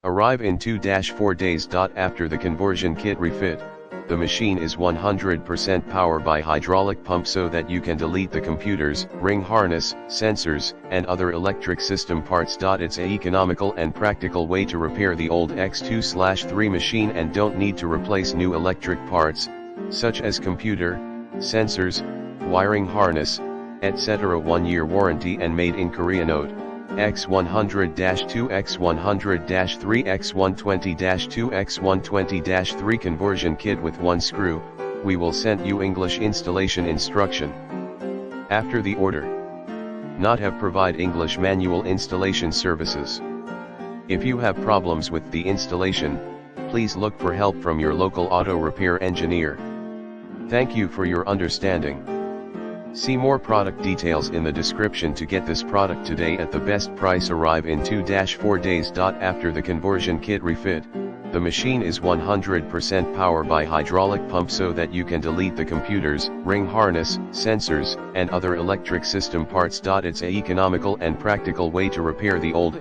Arrive in 2-4 days. After the conversion kit refit, the machine is 100% powered by hydraulic pump so that you can delete the computers, ring harness, sensors, and other electric system parts. It's an economical and practical way to repair the old EX2/3 machine and don't need to replace new electric parts, such as computer, sensors, wiring harness, etc. 1-year warranty and made in Korea. Note: EX200-2 EX200-3 EX220-2 EX220-3 conversion kit with 1 screw. We will send you English installation instruction after the order. Not have provide English manual installation services. If you have problems with the installation, please look for help from your local auto repair engineer. Thank you for your understanding. See more product details in the description to get this product today at the best price. Arrive in 2-4 days. After the conversion kit refit, the machine is 100% powered by hydraulic pump so that you can delete the computers, ring harness, sensors, and other electric system parts. It's an economical and practical way to repair the old